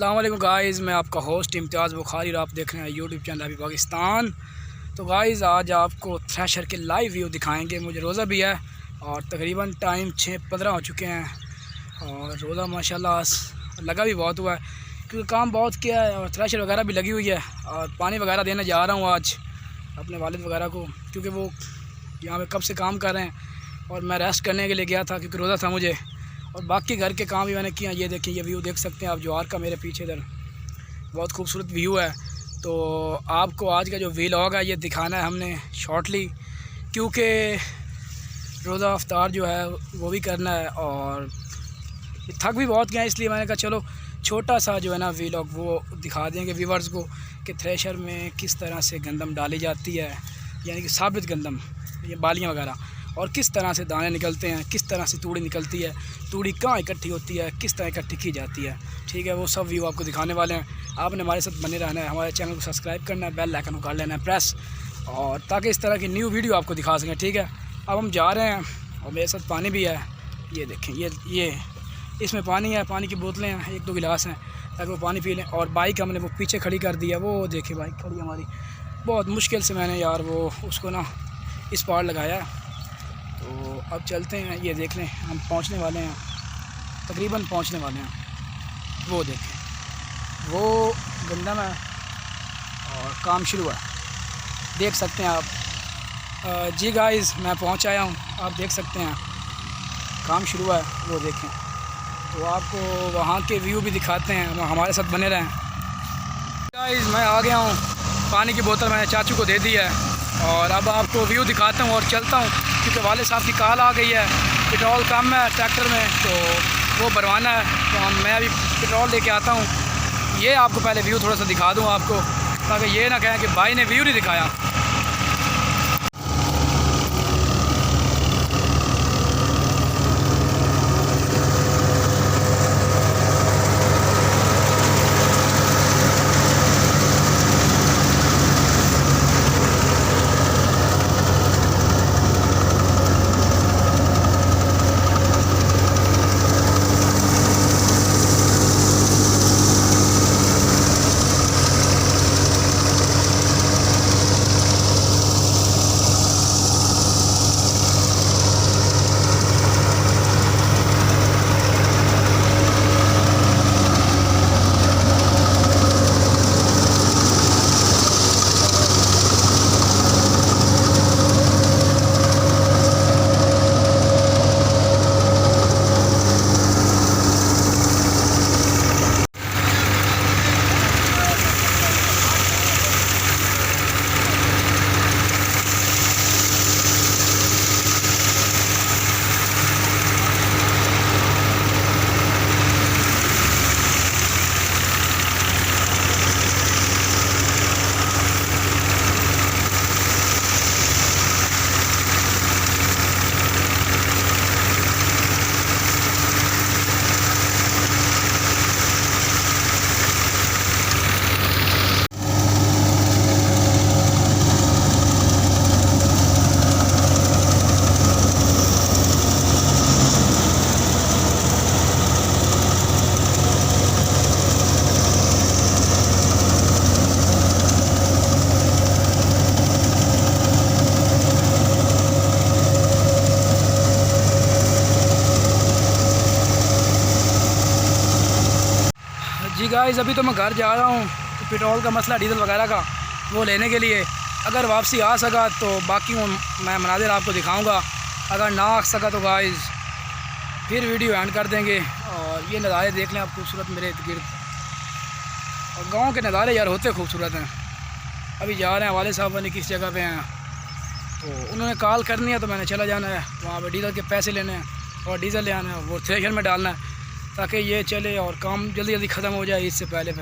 अस्सलाम वालेकुम गाइज़, मैं आपका होस्ट इम्तियाज़ बुखारी और आप देख रहे हैं यूट्यूब चैनल अभी पाकिस्तान। तो गाइज़ आज आपको थ्रेशर के लाइव व्यू दिखाएंगे। मुझे रोज़ा भी है और तकरीबन टाइम 6:15 हो चुके हैं और रोज़ा माशाल्लाह लगा भी बहुत हुआ है क्योंकि काम बहुत किया है और थ्रेशर वगैरह भी लगी हुई है। और पानी वगैरह देने जा रहा हूँ आज अपने वालिद वगैरह को, क्योंकि वो यहाँ पे कब से काम कर रहे हैं और मैं रेस्ट करने के लिए गया था क्योंकि रोज़ा था मुझे। और बाकी घर के काम भी मैंने किया। ये देखिए, ये व्यू देख सकते हैं आप ज्वार का, मेरे पीछे इधर बहुत खूबसूरत व्यू है। तो आपको आज का जो व्लॉग है ये दिखाना है हमने शॉर्टली, क्योंकि रोज़ा अफ्तार जो है वो भी करना है और थक भी बहुत गया, इसलिए मैंने कहा चलो छोटा सा जो है ना व्लॉग वो दिखा देंगे व्यूवर्स को कि थ्रेशर में किस तरह से गंदम डाली जाती है, यानी कि साबित गंदम, ये बालियाँ वगैरह, और किस तरह से दाने निकलते हैं, किस तरह से तूड़ी निकलती है, तूड़ी कहाँ इकट्ठी होती है, किस तरह इकट्ठी की जाती है। ठीक है, वो सब व्यू आपको दिखाने वाले हैं। आपने हमारे साथ बने रहना है, हमारे चैनल को सब्सक्राइब करना है, बेल आइकन को कर लेना है प्रेस, और ताकि इस तरह की न्यू वीडियो आपको दिखा सकें। ठीक है, अब हम जा रहे हैं और मेरे साथ पानी भी है। ये देखें, ये इसमें पानी है, पानी की बोतलें हैं, 1-2 गिलास हैं ताकि वो पानी पी लें। और बाइक हमने वो पीछे खड़ी कर दी है, वो देखिए बाइक खड़ी हमारी, बहुत मुश्किल से मैंने यार वो उसको ना इस पार लगाया है। तो अब चलते हैं, ये देख लें हम पहुंचने वाले हैं, तकरीबन पहुंचने वाले हैं। वो देखें, वो गंदम है और काम शुरू है, देख सकते हैं आप। जी गाइस, मैं पहुंच आया हूं, आप देख सकते हैं काम शुरू है, वो देखें। तो आपको वहां के व्यू भी दिखाते हैं, हमारे साथ बने रहें। गाइस मैं आ गया हूं, पानी की बोतल मैंने चाचू को दे दी है और अब आपको व्यू दिखाता हूं और चलता हूं, क्योंकि वाले साहब की कॉल आ गई है, पेट्रोल कम है ट्रैक्टर में तो वो भरवाना है। तो मैं अभी पेट्रोल लेके आता हूँ। ये आपको पहले व्यू थोड़ा सा दिखा दूँ आपको, ताकि ये ना कहें कि भाई ने व्यू नहीं दिखाया। जी गाइस, अभी तो मैं घर जा रहा हूँ, तो पेट्रोल का मसला, डीजल वगैरह का, वो लेने के लिए। अगर वापसी आ सका तो बाकी मैं मनाज़िर आपको दिखाऊंगा, अगर ना आ सका तो गाइस फिर वीडियो एंड कर देंगे। और ये नज़ारे देख लें आप खूबसूरत मेरे इर्द गिर्द, और गांव के नज़ारे यार होते खूबसूरत हैं। अभी जा रहे हैं, वाले साहब ने किस जगह पे हैं, तो उन्होंने कॉल करनी है, तो मैंने चला जाना है वहाँ पर, डीजल के पैसे लेने हैं और डीजल ले आना है, वो थ्रेशर में डालना है ताकि ये चले और काम जल्दी जल्दी ख़त्म हो जाए इससे पहले।